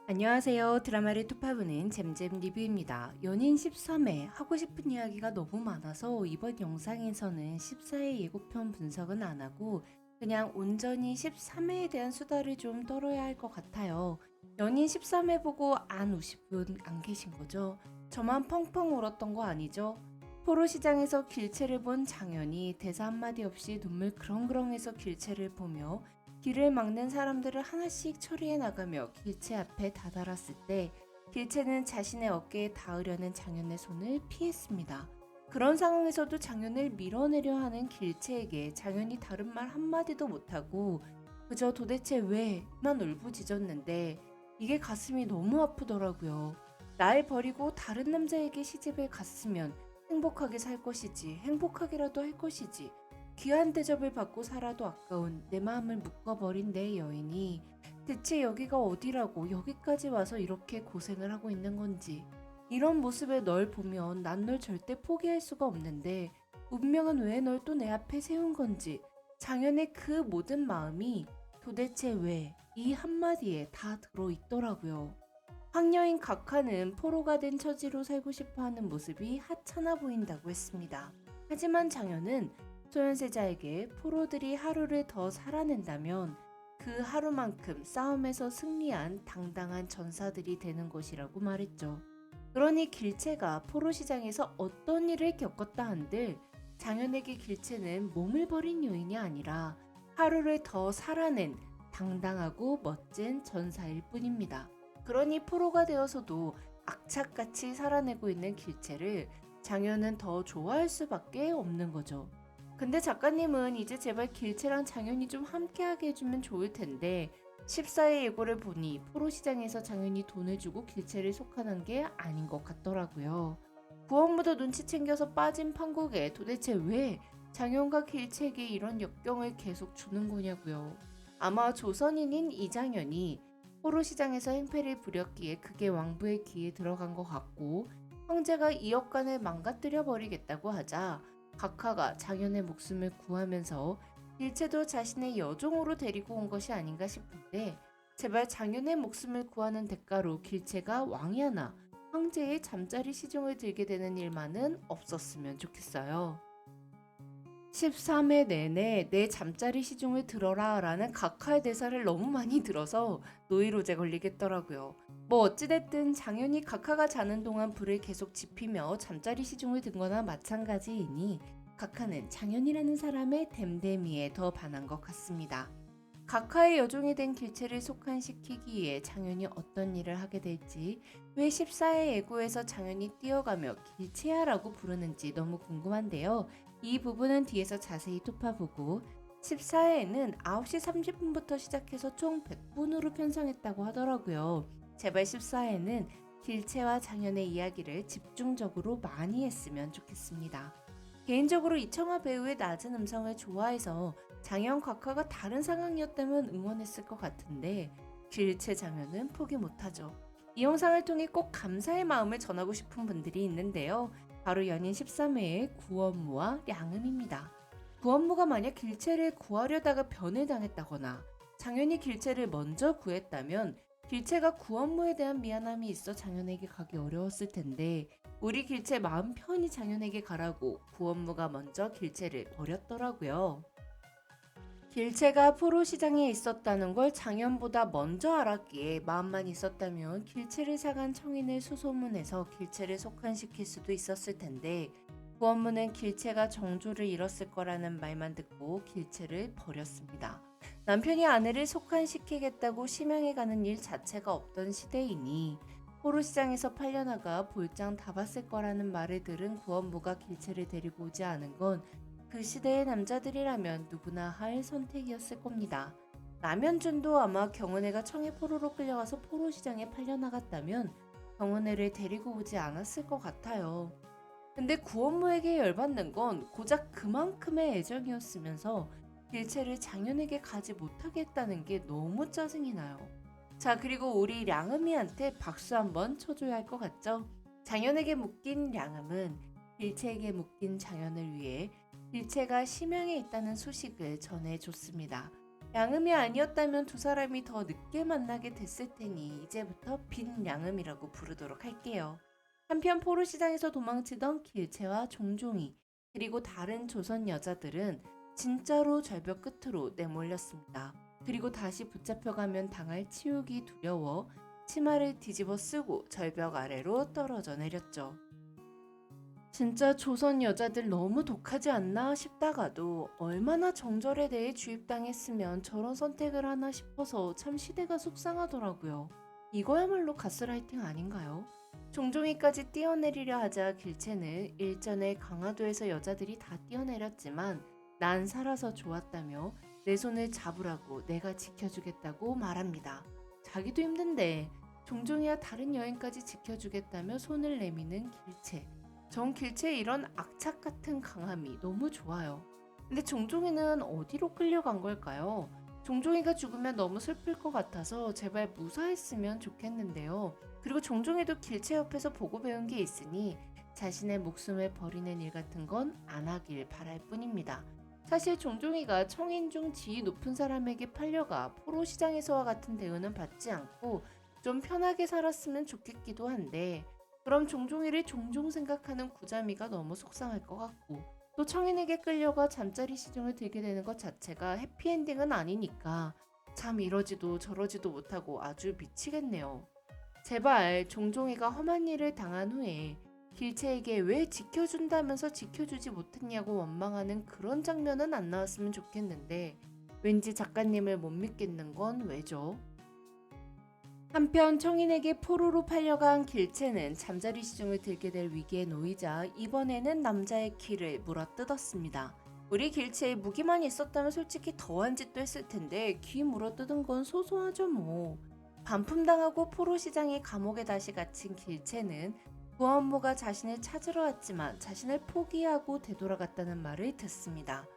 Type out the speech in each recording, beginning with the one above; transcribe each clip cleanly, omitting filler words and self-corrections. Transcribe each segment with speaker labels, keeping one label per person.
Speaker 1: 안녕하세요. 드라마를 투파보는 잼잼 리뷰입니다. 연인 13회 하고 싶은 이야기가 너무 많아서 이번 영상에서는 14회 예고편 분석은 안 하고 그냥 온전히 13회에 대한 수다를 좀 떨어야 할 것 같아요. 연인 13회 보고 안 우실 분 안 계신 거죠? 저만 펑펑 울었던 거 아니죠? 포로 시장에서 길채를 본 장현이 대사 한마디 없이 눈물 그렁그렁해서 길채를 보며 길을 막는 사람들을 하나씩 처리해 나가며 길체 앞에 다다랐을 때 길체는 자신의 어깨에 닿으려는 장현의 손을 피했습니다. 그런 상황에서도 장현을 밀어내려 하는 길체에게 장현이 다른 말 한마디도 못하고 그저 도대체 왜만 울부짖었는데 이게 가슴이 너무 아프더라고요. 날 버리고 다른 남자에게 시집을 갔으면 행복하게 살 것이지, 행복하게라도 할 것이지, 귀한 대접을 받고 살아도 아까운 내 마음을 묶어버린 내 여인이 대체 여기가 어디라고 여기까지 와서 이렇게 고생을 하고 있는 건지. 이런 모습의 널 보면 난 널 절대 포기할 수가 없는데 운명은 왜 널 또 내 앞에 세운 건지. 장현의 그 모든 마음이 도대체 왜 이 한마디에 다 들어있더라고요. 황녀인 각하는 포로가 된 처지로 살고 싶어하는 모습이 하찮아 보인다고 했습니다. 하지만 장현은 소현세자에게 포로들이 하루를 더 살아낸다면 그 하루만큼 싸움에서 승리한 당당한 전사들이 되는 것이라고 말했죠. 그러니 길체가 포로 시장에서 어떤 일을 겪었다 한들 장현에게 길체는 몸을 버린 요인이 아니라 하루를 더 살아낸 당당하고 멋진 전사일 뿐입니다. 그러니 포로가 되어서도 악착같이 살아내고 있는 길체를 장현은 더 좋아할 수밖에 없는 거죠. 근데 작가님은 이제 제발 길채랑 장현이 좀 함께하게 해주면 좋을 텐데 14회 예고를 보니 포로 시장에서 장현이 돈을 주고 길채를 속아난 게 아닌 것 같더라고요. 구원무도 눈치 챙겨서 빠진 판국에 도대체 왜 장현과 길채에게 이런 역경을 계속 주는 거냐고요. 아마 조선인인 이장현이 포로 시장에서 행패를 부렸기에 그게 왕부의 귀에 들어간 것 같고 형제가 이 역관을 망가뜨려 버리겠다고 하자 각하가 장현의 목숨을 구하면서 일체도 자신의 여종으로 데리고 온 것이 아닌가 싶은데 제발 장현의 목숨을 구하는 대가로 길체가 왕이하나 황제의 잠자리 시중을 들게 되는 일만은 없었으면 좋겠어요. 13회 내내 내 잠자리 시중을 들어라 라는 각하의 대사를 너무 많이 들어서 노이로제 걸리겠더라고요. 뭐 어찌됐든 장현이 각하가 자는 동안 불을 계속 지피며 잠자리 시중을 든 거나 마찬가지이니 각하는 장현이라는 사람의 댐댐이에 더 반한 것 같습니다. 각하의 여종이 된 길체를 속한시키기 위해 장현이 어떤 일을 하게 될지, 왜 14회 예고에서 장현이 뛰어가며 길체야라고 부르는지 너무 궁금한데요. 이 부분은 뒤에서 자세히 톱파보고 14회에는 9시 30분부터 시작해서 총 100분으로 편성했다고 하더라고요. 제발 14회는 길체와 장현의 이야기를 집중적으로 많이 했으면 좋겠습니다. 개인적으로 이청아 배우의 낮은 음성을 좋아해서 장현 각하가 다른 상황이었다면 응원했을 것 같은데 길체 장현은 포기 못하죠. 이 영상을 통해 꼭 감사의 마음을 전하고 싶은 분들이 있는데요. 바로 연인 13회의 구원무와 량음입니다. 구원무가 만약 길체를 구하려다가 변을 당했다거나 장현이 길체를 먼저 구했다면 길체가 구원무에 대한 미안함이 있어 장현에게 가기 어려웠을 텐데 우리 길체 마음 편히 장현에게 가라고 구원무가 먼저 길체를 버렸더라고요. 길체가 포로 시장에 있었다는 걸 장현보다 먼저 알았기에 마음만 있었다면 길체를 사간 청인을 수소문해서 길체를 속한시킬 수도 있었을 텐데 구원무는 길체가 정조를 잃었을 거라는 말만 듣고 길체를 버렸습니다. 남편이 아내를 속한시키겠다고 심양에 가는 일 자체가 없던 시대이니 포로 시장에서 팔려나가 볼장 다 봤을 거라는 말을 들은 구원무가 길체를 데리고 오지 않은 건 그 시대의 남자들이라면 누구나 할 선택이었을 겁니다. 남현준도 아마 경은애가 청해 포로로 끌려가서 포로 시장에 팔려나갔다면 경은애를 데리고 오지 않았을 것 같아요. 근데 구원무에게 열받는 건 고작 그만큼의 애정이었으면서 길체를 장현에게 가지 못하게 했다는 게 너무 짜증이 나요. 자, 그리고 우리 량음이한테 박수 한번 쳐줘야 할 것 같죠? 장현에게 묶인 량음은 길체에게 묶인 장현을 위해 길체가 심양에 있다는 소식을 전해줬습니다. 양음이 아니었다면 두 사람이 더 늦게 만나게 됐을 테니 이제부터 빈양음이라고 부르도록 할게요. 한편 포로시장에서 도망치던 길채와 종종이 그리고 다른 조선 여자들은 진짜로 절벽 끝으로 내몰렸습니다. 그리고 다시 붙잡혀가면 당할 치욕이 두려워 치마를 뒤집어 쓰고 절벽 아래로 떨어져 내렸죠. 진짜 조선 여자들 너무 독하지 않나 싶다가도 얼마나 정절에 대해 주입당했으면 저런 선택을 하나 싶어서 참 시대가 속상하더라고요. 이거야말로 가스라이팅 아닌가요? 종종이까지 뛰어내리려 하자 길채는 일전에 강화도에서 여자들이 다 뛰어내렸지만 난 살아서 좋았다며 내 손을 잡으라고 내가 지켜주겠다고 말합니다. 자기도 힘든데 종종이와 다른 여인까지 지켜주겠다며 손을 내미는 길채. 전 길채의 이런 악착 같은 강함이 너무 좋아요. 근데 종종이는 어디로 끌려간 걸까요? 종종이가 죽으면 너무 슬플 것 같아서 제발 무사했으면 좋겠는데요. 그리고 종종이도 길채 옆에서 보고 배운 게 있으니 자신의 목숨을 버리는 일 같은 건 안 하길 바랄 뿐입니다. 사실 종종이가 청인 중 지위 높은 사람에게 팔려가 포로 시장에서와 같은 대우는 받지 않고 좀 편하게 살았으면 좋겠기도 한데 그럼 종종이를 종종 생각하는 구자미가 너무 속상할 것 같고 또 청인에게 끌려가 잠자리 시중을 들게 되는 것 자체가 해피엔딩은 아니니까 참 이러지도 저러지도 못하고 아주 미치겠네요. 제발 종종이가 험한 일을 당한 후에 길채에게 왜 지켜준다면서 지켜주지 못했냐고 원망하는 그런 장면은 안 나왔으면 좋겠는데 왠지 작가님을 못 믿겠는 건 왜죠? 한편 청인에게 포로로 팔려간 길채는 잠자리 시중을 들게 될 위기에 놓이자 이번에는 남자의 귀를 물어뜯었습니다. 우리 길채에 무기만 있었다면 솔직히 더한 짓도 했을 텐데 귀 물어뜯은 건 소소하죠 뭐. 반품당하고 포로 시장의 감옥에 다시 갇힌 길채는 구원모가 자신을 찾으러 왔지만 자신을 포기하고 되돌아갔다는 말을 듣습니다.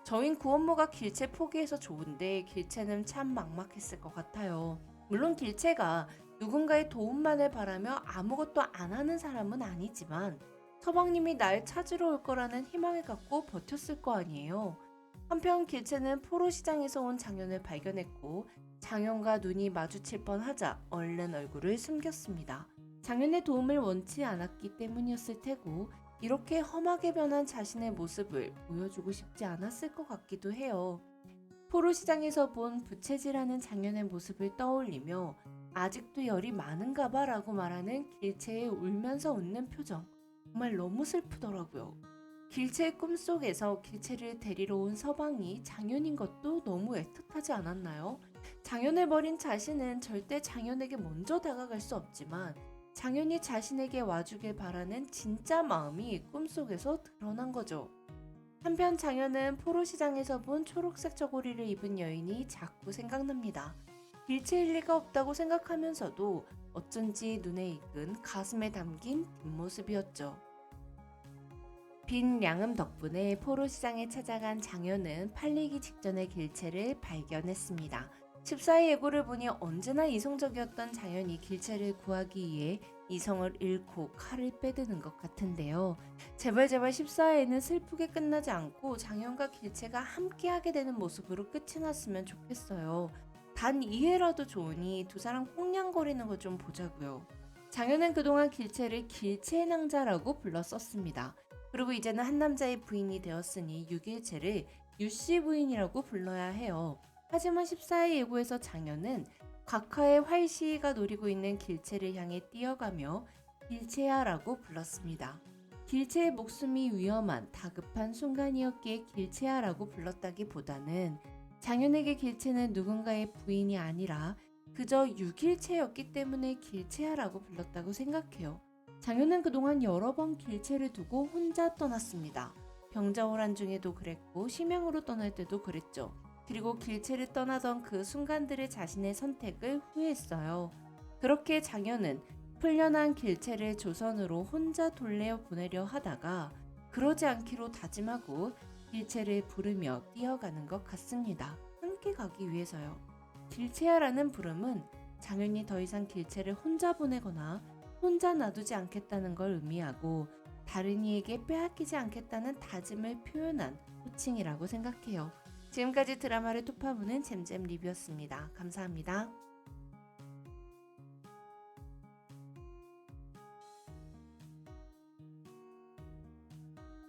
Speaker 1: 저인 구원모가 길채 포기해서 좋은데 길채는 참 막막했을 것 같아요. 물론 길채가 누군가의 도움만을 바라며 아무것도 안 하는 사람은 아니지만 서방님이 날 찾으러 올 거라는 희망을 갖고 버텼을 거 아니에요. 한편 길채는 포로 시장에서 온 장현을 발견했고 장현과 눈이 마주칠 뻔하자 얼른 얼굴을 숨겼습니다. 장현의 도움을 원치 않았기 때문이었을 테고 이렇게 험하게 변한 자신의 모습을 보여주고 싶지 않았을 것 같기도 해요. 포로 시장에서 본 부채질하는 장현의 모습을 떠올리며 아직도 열이 많은가 봐 라고 말하는 길채의 울면서 웃는 표정. 정말 너무 슬프더라고요. 길채의 꿈속에서 길채를 데리러 온 서방이 장현인 것도 너무 애틋하지 않았나요? 장현을 버린 자신은 절대 장현에게 먼저 다가갈 수 없지만 장현이 자신에게 와주길 바라는 진짜 마음이 꿈속에서 드러난 거죠. 한편 장현은 포로 시장에서 본 초록색 저고리를 입은 여인이 자꾸 생각납니다. 길채일 리가 없다고 생각하면서도 어쩐지 눈에 익은 가슴에 담긴 뒷모습이었죠. 빈 양음 덕분에 포로 시장에 찾아간 장현은 팔리기 직전의 길채를 발견했습니다. 14의 예고를 보니 언제나 이성적이었던 장현이 길채를 구하기 위해 이성을 잃고 칼을 빼드는 것 같은데요. 제발 14회에는 슬프게 끝나지 않고 장현과 길채가 함께하게 되는 모습으로 끝이 났으면 좋겠어요. 단 2회라도 좋으니 두 사람 꽁냥거리는 거 좀 보자고요. 장현은 그동안 길채를 길채의 낭자라고 불렀었습니다. 그리고 이제는 한 남자의 부인이 되었으니 유길채를 유씨 부인이라고 불러야 해요. 하지만 14회 예고에서 장현은 각하의 활시가 노리고 있는 길채를 향해 뛰어가며 길채야라고 불렀습니다. 길채의 목숨이 위험한 다급한 순간이었기에 길채야라고 불렀다기보다는 장현에게 길채는 누군가의 부인이 아니라 그저 유길채였기 때문에 길채야라고 불렀다고 생각해요. 장현은 그동안 여러 번 길채를 두고 혼자 떠났습니다. 병자호란 중에도 그랬고 심양으로 떠날 때도 그랬죠. 그리고 길채를 떠나던 그 순간들의 자신의 선택을 후회했어요. 그렇게 장현은 풀려난 길채를 조선으로 혼자 돌려 보내려 하다가 그러지 않기로 다짐하고 길채를 부르며 뛰어가는 것 같습니다. 함께 가기 위해서요. 길채야라는 부름은 장현이 더 이상 길채를 혼자 보내거나 혼자 놔두지 않겠다는 걸 의미하고 다른 이에게 빼앗기지 않겠다는 다짐을 표현한 호칭이라고 생각해요. 지금까지 드라마를 톱하보는 잼잼 리뷰였습니다. 감사합니다.